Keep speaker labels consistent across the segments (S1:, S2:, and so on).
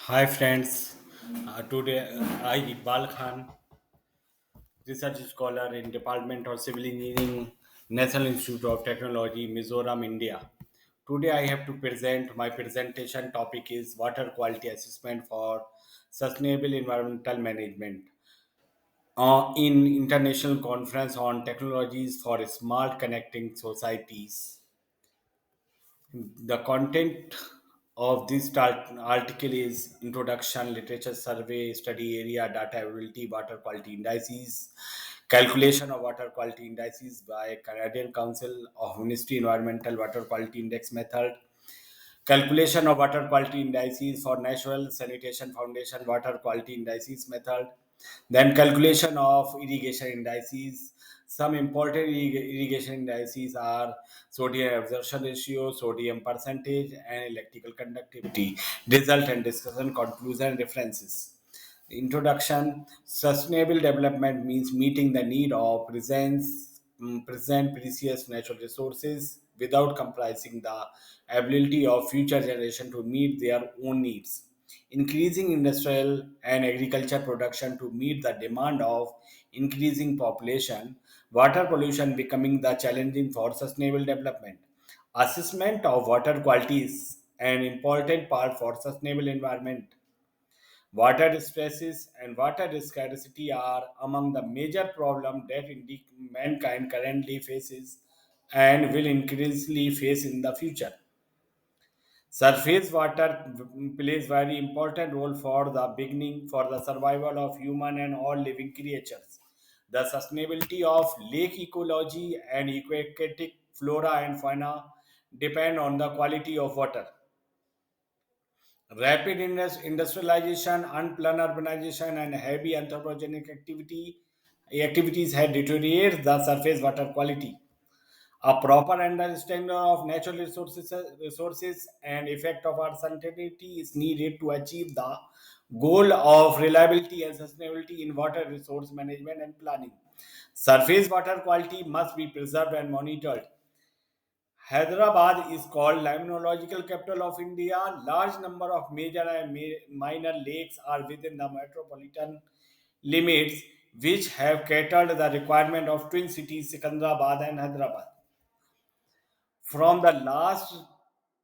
S1: Hi friends, today I Iqbal Khan, research scholar in Department of Civil Engineering, National Institute of Technology, Mizoram, India. Today I have to present my presentation topic is water quality assessment for sustainable environmental management in international conference on technologies for smart connecting societies. The content of this article is introduction, literature survey, study area, data availability, water quality indices, calculation of water quality indices by Canadian Council of Ministry Environmental Water Quality Index method, calculation of water quality indices for National Sanitation Foundation water quality indices method, then calculation of irrigation indices. Some important irrigation indices are sodium absorption ratio, sodium percentage, and electrical conductivity. Result and discussion, conclusion, references. Introduction. Sustainable development means meeting the need of present precious natural resources without compromising the ability of future generation to meet their own needs. Increasing industrial and agriculture production to meet the demand of increasing population. Water pollution becoming the challenging for sustainable development. Assessment of water quality is an important part for sustainable environment. Water stresses and water scarcity are among the major problems that mankind currently faces and will increasingly face in the future. Surface water plays very important role for the beginning for the survival of human and all living creatures. The sustainability of lake ecology and aquatic flora and fauna depend on the quality of water. Rapid industrialization, unplanned urbanization, and heavy anthropogenic activities have deteriorated the surface water quality. A proper understanding of natural resources and effect of uncertainty is needed to achieve the goal of reliability and sustainability in water resource management and planning. Surface water quality must be preserved and monitored. Hyderabad is called limnological capital of India. Large number of major and minor lakes are within the metropolitan limits, which have catered the requirement of twin cities Secunderabad and Hyderabad. From the last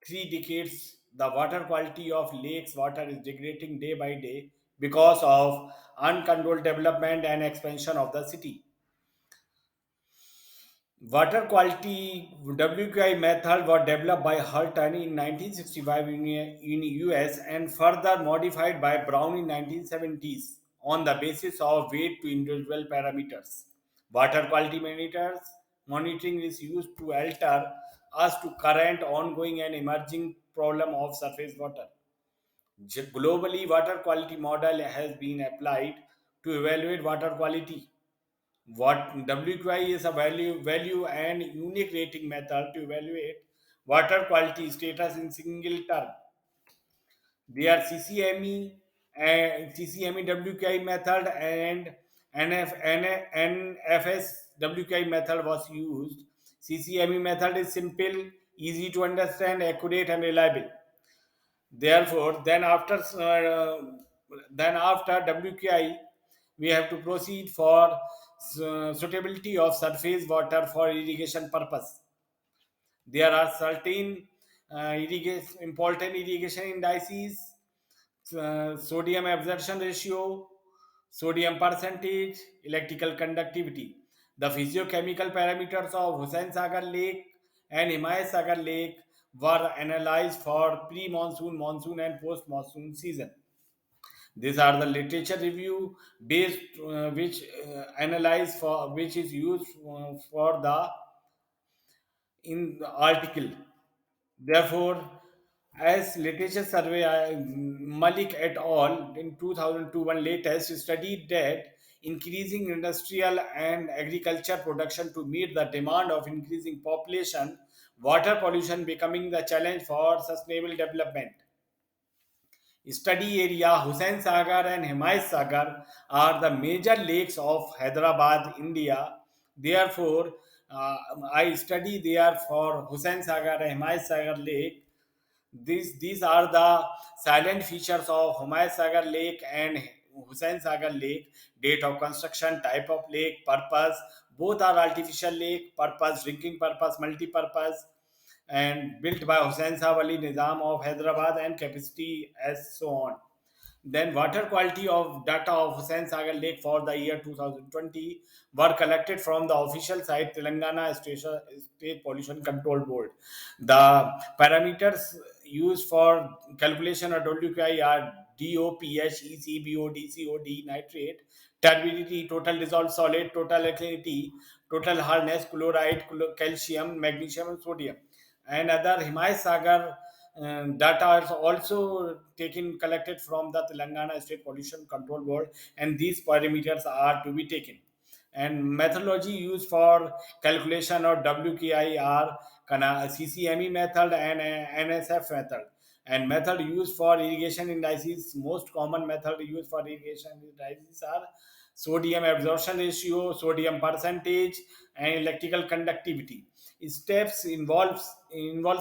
S1: 3 decades, the water quality of lakes water is degrading day by day because of uncontrolled development and expansion of the city. Water quality WQI method was developed by Hutton in 1965 in US and further modified by Brown in 1970s on the basis of weight to individual parameters. Water quality monitoring is used to alter us to current ongoing and emerging problem of surface water. Globally, water quality model has been applied to evaluate water quality. What WQI is a value and unique rating method to evaluate water quality status in single term. They are CCME and CCME WQI method and NFS WQI method was used. CCME method is simple, easy to understand, accurate, and reliable. Therefore, then after WQI, we have to proceed for suitability of surface water for irrigation purpose. There are certain important irrigation indices, sodium absorption ratio, sodium percentage, electrical conductivity. The physiochemical parameters of Hussain Sagar Lake and Himayat Sagar Lake were analyzed for pre-monsoon, monsoon, and post-monsoon season. These are the literature review based which analyze for which is used for the in the article. Therefore, as literature survey Malik et al. In 2002 one latest studied that increasing industrial and agriculture production to meet the demand of increasing population, water pollution becoming the challenge for sustainable development. Study area Hussain Sagar and Himayat Sagar are the major lakes of Hyderabad, India. Therefore, I study there for Hussain Sagar and Himayat Sagar Lake. These are the silent features of Humayun Sagar Lake and Hussain Sagar Lake. Date of construction, type of lake, purpose. Both are artificial lake, purpose, drinking purpose, multi-purpose, and built by Hussain Saab Ali Nizam of Hyderabad and capacity as so on. Then water quality of data of Hussain Sagar Lake for the year 2020 were collected from the official site Telangana State Pollution Control Board. The parameters used for calculation of WQI are DOPH, ECBO, DCOD, nitrate, turbidity, total dissolved solid, total alkalinity, total hardness, chloride, calcium, magnesium, and sodium. And other Himayat Sagar data is also taken collected from the Telangana State Pollution Control Board, and these parameters are to be taken. And methodology used for calculation of WKI are CCME method and NSF method. And method used for irrigation indices, most common method used for irrigation indices are sodium absorption ratio, sodium percentage, and electrical conductivity. Steps involves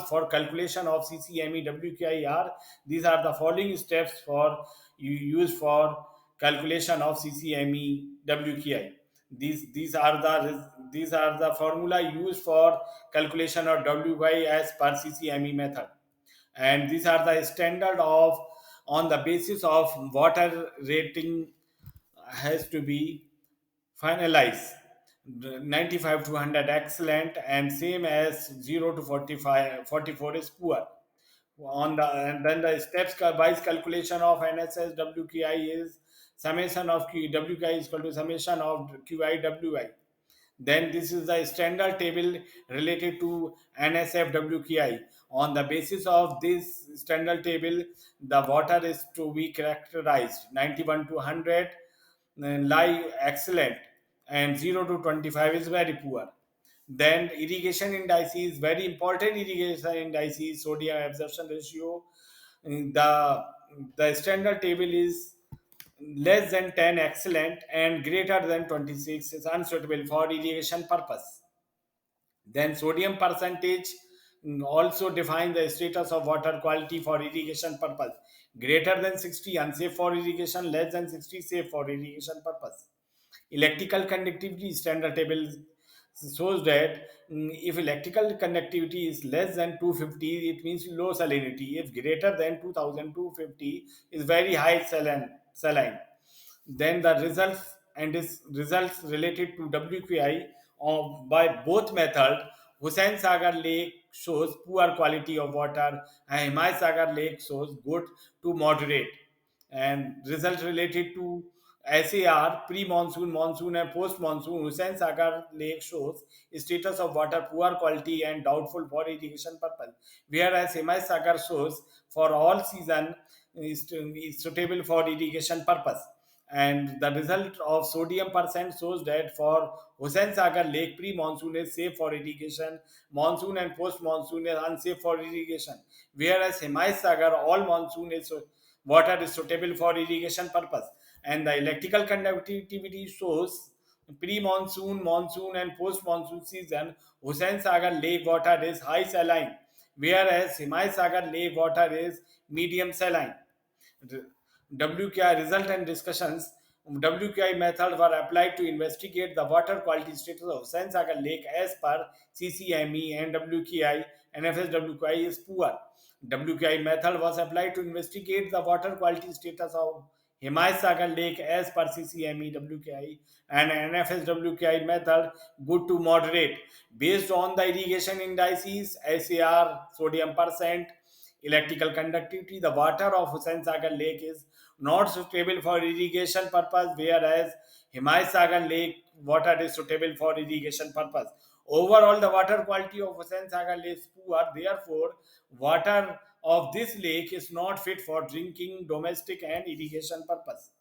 S1: for calculation of CCME WQIR. These are the following steps for you use for calculation of CCME WQI. These are the formula used for calculation of WY as per CCME method, and these are the standard of on the basis of water rating has to be finalized. 95 to 100 excellent, and same as 0 to 45 44 is poor. On the and then the steps wise calculation of NSS WQI is summation of WQI is equal to summation of QIWI. Then this is the standard table related to NSFWQI. On the basis of this standard table, the water is to be characterized 91 to 100 lie excellent, and 0 to 25 is very poor. Then irrigation indices, very important irrigation indices, sodium absorption ratio. The standard table is less than 10 excellent, and greater than 26 is unsuitable for irrigation purpose. Then sodium percentage also define the status of water quality for irrigation purpose. Greater than 60 unsafe for irrigation, less than 60 safe for irrigation purpose. Electrical conductivity standard table shows that if electrical conductivity is less than 250, it means low salinity. If greater than 2250, is very high saline. Then the results and its results related to WQI by both method. Hussain Sagar Lake shows poor quality of water, and Himayat Sagar Lake shows good to moderate. And results related to SAR, pre-monsoon, monsoon, and post-monsoon. Hussain Sagar Lake shows status of water poor quality and doubtful for irrigation purpose, whereas Himayat Sagar shows for all season is suitable for irrigation purpose. And the result of sodium percent shows that for Hussain Sagar Lake, pre-monsoon is safe for irrigation, monsoon and post-monsoon is unsafe for irrigation, whereas Himayat Sagar all monsoon is water is suitable for irrigation purpose. And the electrical conductivity shows pre-monsoon, monsoon, and post-monsoon season, Hussain Sagar Lake water is high saline, whereas Himayat Sagar Lake water is medium saline. WQI result and discussions. WQI method were applied to investigate the water quality status of Hussain Sagar Lake as per CCME and WQI. NFSWQI is poor. WQI method was applied to investigate the water quality status of Himayat Sagar Lake as per CCME WQI, and NFSWQI method good to moderate based on the irrigation indices SAR, sodium percent, electrical conductivity. The water of Hussain Sagar Lake is not suitable for irrigation purpose, whereas Himayat Sagar Lake water is suitable for irrigation purpose. Overall, the water quality of Hussain Sagar Lake is poor. Therefore, water of this lake is not fit for drinking, domestic, and irrigation purpose.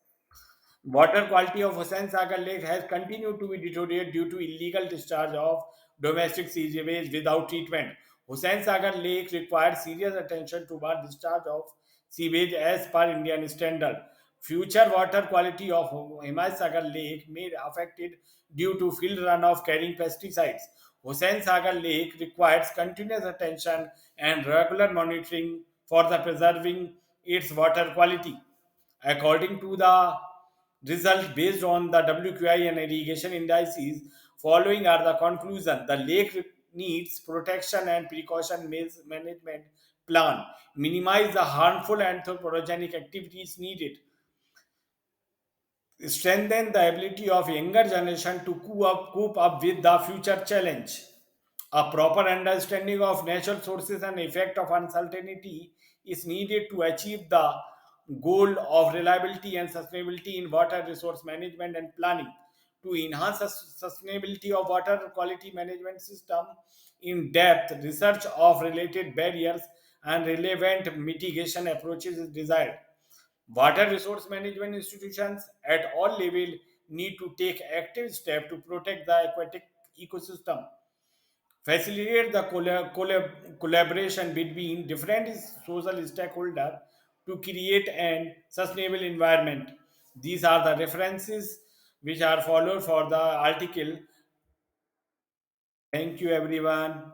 S1: Water quality of Hussain Sagar Lake has continued to be deteriorated due to illegal discharge of domestic sewage without treatment. Hussain Sagar Lake requires serious attention toward discharge of sewage as per Indian standard. Future water quality of Himayat Sagar Lake may be affected due to field runoff carrying pesticides. Hussain Sagar Lake requires continuous attention and regular monitoring for the preserving its water quality. According to the result based on the WQI and irrigation indices, following are the conclusion. The lake needs protection and precaution management plan. Minimize the harmful anthropogenic activities needed. Strengthen the ability of younger generation to cope up with the future challenge. A proper understanding of natural sources and effect of uncertainty is needed to achieve the goal of reliability and sustainability in water resource management and planning. To enhance the sustainability of water quality management system, in depth research of related barriers and relevant mitigation approaches is desired. Water resource management institutions at all levels need to take active steps to protect the aquatic ecosystem, facilitate the collaboration between different social stakeholders to create an sustainable environment. These are the references which are followed for the article. Thank you, everyone.